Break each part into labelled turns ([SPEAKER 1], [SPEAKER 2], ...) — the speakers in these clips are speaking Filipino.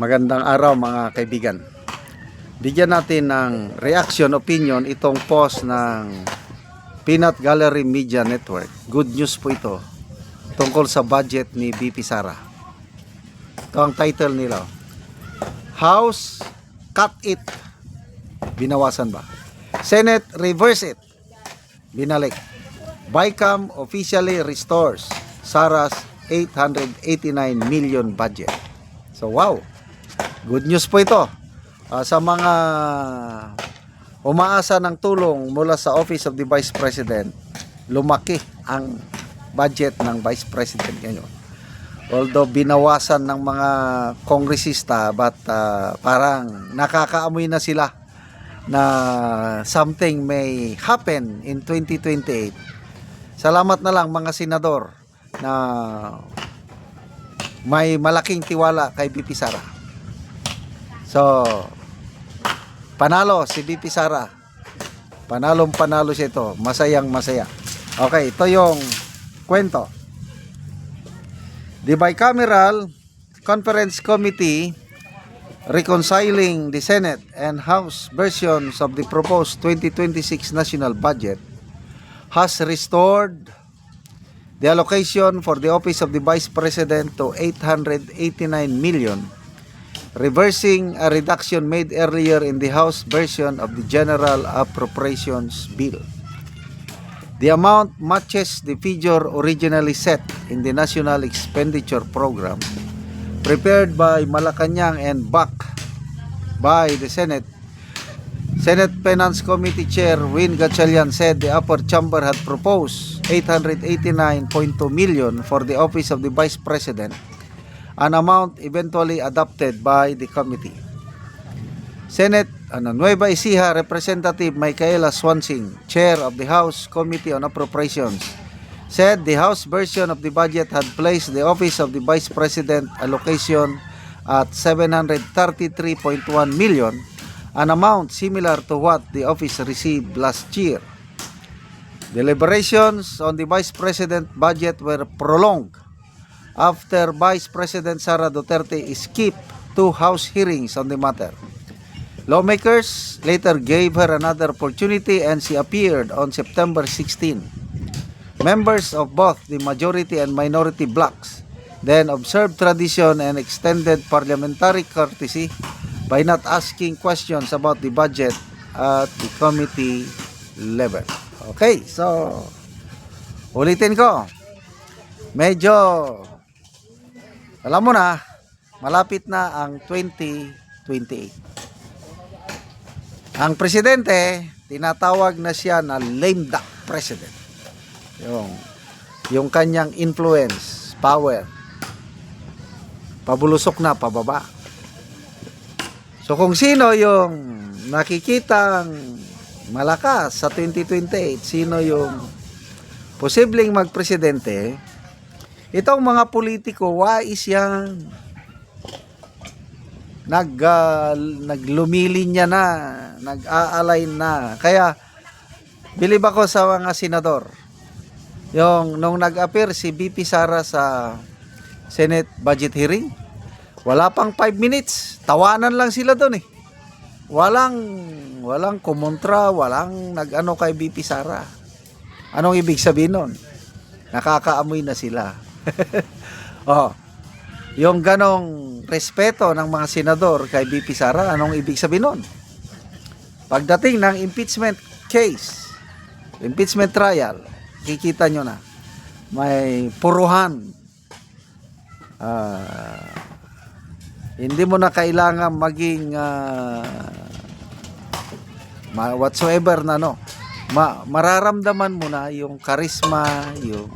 [SPEAKER 1] Magandang araw mga kaibigan. Bigyan natin ng reaction, opinion itong post ng Peanut Gallery Media Network. Good news po ito tungkol sa budget ni BP Sara. Ito ang title nila. House cut it. Binawasan ba? Senate reverse it. Binalik. BICAM officially restores Sara's 889 million budget. So wow. Good news po ito sa mga umaasa ng tulong mula sa Office of the Vice President. Lumaki ang budget ng Vice President ngayon. Although binawasan ng mga kongresista, but parang nakakaamoy na sila na something may happen in 2028. Salamat na lang mga senador na may malaking tiwala kay BP Sara. So, panalo si BP Sara. Panalo siya ito. Masayang masaya. Okay, ito yung kwento. The Bicameral Conference Committee reconciling the Senate and House versions of the proposed 2026 national budget has restored the allocation for the Office of the Vice President to 889 million, reversing a reduction made earlier in the House version of the General Appropriations Bill. The amount matches the figure originally set in the National Expenditure Program, prepared by Malacanang and backed by the Senate. Senate Finance Committee Chair Win Gatchalian said the upper chamber had proposed 889.2 million for the Office of the Vice President, an amount eventually adopted by the committee. Senate Nueva Ecija Representative Micaela Swansing, Chair of the House Committee on Appropriations, said the House version of the budget had placed the Office of the Vice President allocation at 733.1 million, an amount similar to what the office received last year. Deliberations on the Vice President budget were prolonged after Vice President Sara Duterte skipped 2 House hearings on the matter. Lawmakers later gave her another opportunity and she appeared on September 16. Members of both the majority and minority blocs then observed tradition and extended parliamentary courtesy by not asking questions about the budget at the committee level. Okay, so ulitin ko. Medyo alam mo na, malapit na ang 2028. Ang presidente, tinatawag na siya na lame duck president. Yung kanyang influence, power, pabulusok na pababa. So kung sino yung nakikitang malakas sa 2028, sino yung posibleng magpresidente, itong mga politiko, wais yang naglumilinya na, nag-a-align na. Kaya bilib ako sa mga senador. Yung nung nag-appear si BP Sara sa Senate budget hearing, wala pang 5 minutes, tawanan lang sila doon eh. Walang kumontra, walang nag-ano kay BP Sara. Anong ibig sabihin nun? Nakakaamoy na sila. Oh, yung ganong respeto ng mga senador kay BP Sara, anong ibig sabihin nun? Pagdating ng impeachment case, impeachment trial, kikita nyo na, may puruhan. Hindi mo na kailangan maging whatsoever na mararamdaman mo na yung charisma, yung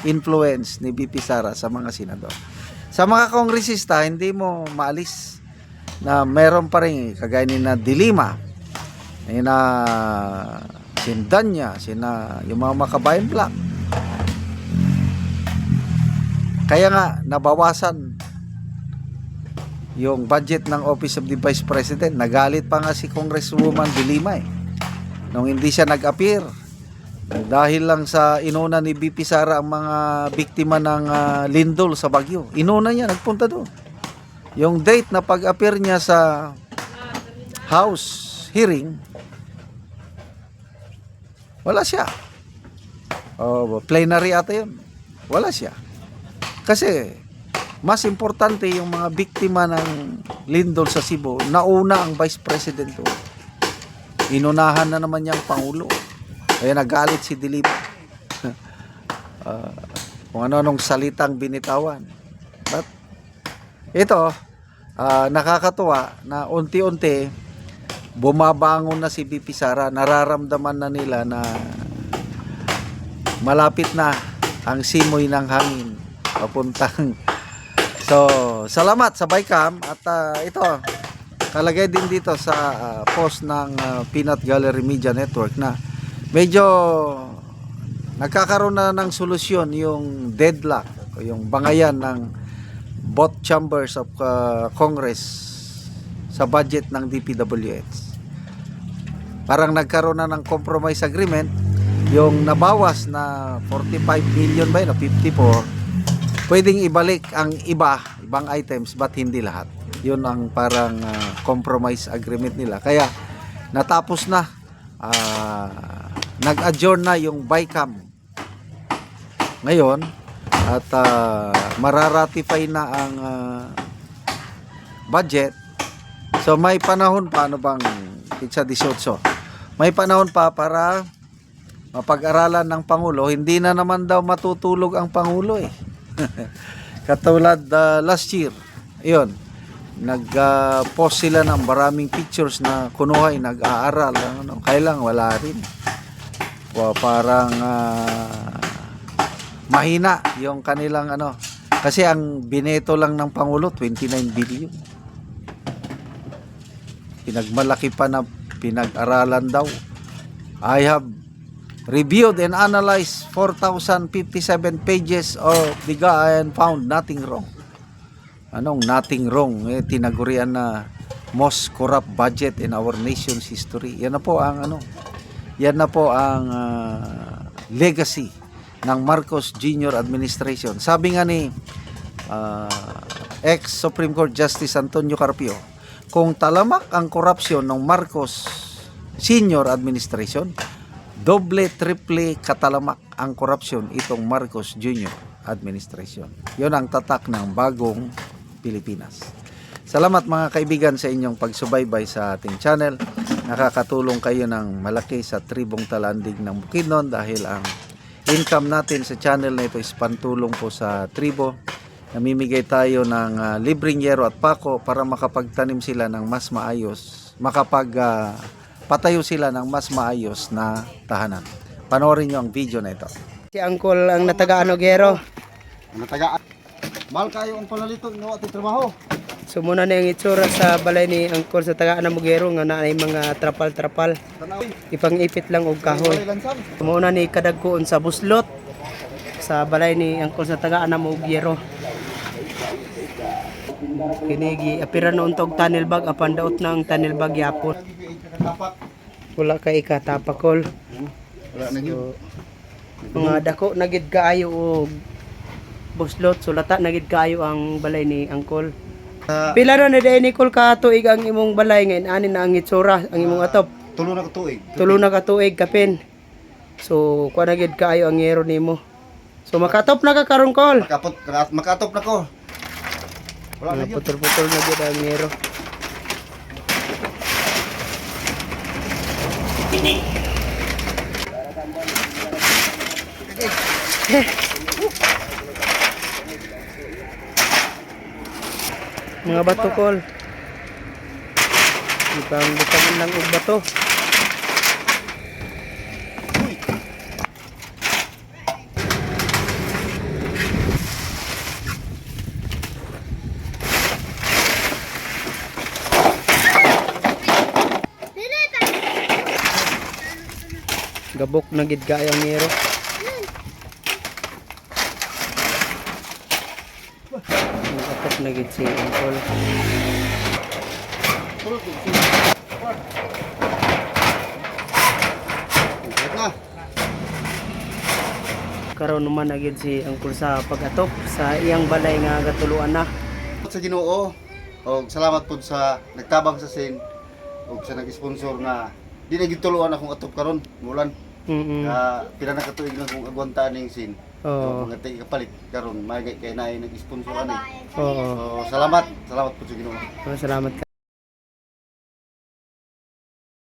[SPEAKER 1] influence ni BP Sara sa mga senador. Sa mga kongresista, hindi mo maalis na meron pa rin kagaya ni na Dilima, na Sindanya, yung mga Makabayan Black. Kaya nga nabawasan yung budget ng Office of the Vice President. Nagalit pa nga si Congresswoman Dilima nung hindi siya nag-appear. Dahil lang sa inuna ni BP Sara ang mga biktima ng lindol sa Baguio. Inuna niya, nagpunta doon. yung date na pag-appear niya sa House hearing, wala siya. Plenary ata yun. Wala siya. Kasi, mas importante yung mga biktima ng lindol sa Cebu. Nauna ang Vice President. Inunahan na naman niyang Pangulo. Kaya nagalit si Dilip. Kung ano-anong salitang binitawan. But, ito, nakakatuwa na unti-unti bumabangon na si BP Sara. Nararamdaman na nila na malapit na ang simoy ng hangin papuntang. So, salamat sa Bycam. At ito, kalagay din dito sa post ng Peanut Gallery Media Network na medyo nagkakaroon na ng solusyon yung deadlock o yung bangayan ng both chambers of Congress sa budget ng DPWH. Parang nagkaroon na ng compromise agreement. Yung nabawas na 45 million ba yun, 54, pwedeng ibalik ang ibang items but hindi lahat. Yun ang parang compromise agreement nila. Kaya natapos na, nag-adjourn na yung Bycam ngayon at mararatify na ang budget. So may panahon pa, ano bang pitsa 18, may panahon pa para mapag-aralan ng Pangulo. Hindi na naman daw matutulog ang Pangulo eh. Katulad last year, yun, nag-post sila ng maraming pictures na kunuhay, nag-aaral, ano, kailang wala rin. Parang mahina yung kanilang ano, kasi ang bineto lang ng Pangulo 29 billion. Pinagmalaki pa na pinag-aralan daw. I have reviewed and analyzed 4,057 pages of the and found nothing wrong. Anong nothing wrong? Tinagurian na most corrupt budget in our nation's history. Yan na po ang ano. Yan na po ang legacy ng Marcos Jr. administration. Sabi nga ni ex-Supreme Court Justice Antonio Carpio, kung talamak ang korupsyon ng Marcos Senior administration, doble, triple katalamak ang korupsyon itong Marcos Jr. administration. Yon ang tatak ng bagong Pilipinas. Salamat mga kaibigan sa inyong pagsubaybay sa ating channel. Nakakatulong kayo ng malaki sa tribong Talandig ng Bukidnon dahil ang income natin sa channel na ito is pantulong po sa tribo. Namimigay tayo ng libreng yero at pako para makapagtanim sila ng mas maayos, patayo sila ng mas maayos na tahanan. Panoorin nyo ang video na ito.
[SPEAKER 2] Si Uncle ang natagaan og yero.
[SPEAKER 3] Natagaan. Mahal kayo ang panalito no at trabaho.
[SPEAKER 2] So muna na yung itsura sa balay ni Uncle sa tagaan ng Mugero nga naay mga trapal-trapal. Ipang-ipit lang og kahoy. Muna ni kadagkoon sa buslot sa balay ni Uncle sa tagaan ng Mugero. Kinigi apiran noon tog tunnel bag apan daot na ang tunnel bag yapon. Wala kay ikatapakol.
[SPEAKER 3] Wala na gyud.
[SPEAKER 2] Mga dako nagid kaayo og buslot sulata nagid kaayo ang balay ni Uncle. Pila na day Nicole ka tuig ang imong balay ngayon ani na ang itsura ang imong atop.
[SPEAKER 3] Tulo na ka tuig.
[SPEAKER 2] Tulo na ka tuig kapin. So kuha nagid kaayo ang yero nimo. So makatop na ka karon Col.
[SPEAKER 3] Makatop na ko. Wala na gyud.
[SPEAKER 2] Putol-putol na gyud ang yero. Mga bato Col. Ibang butangan lang og bato. Gabok na gid kaayo ang yero. Nakatap na gid si Uncle. Karon naman na gid si Uncle sa pag-atop sa iyang balay nga gatuluan na.
[SPEAKER 3] Sa Ginoo. O salamat po sa nagtabang sa sin o sa nag-sponsor nga di na gituluan akong atop karon mulan. Pila na katuig na kung agwantaan ning sin.
[SPEAKER 2] Oo.
[SPEAKER 3] Mga tayo kapalit karon may kay naay nag-sponsor ani.
[SPEAKER 2] Oo.
[SPEAKER 3] So salamat po sa Ginoo.
[SPEAKER 2] Salamat ka.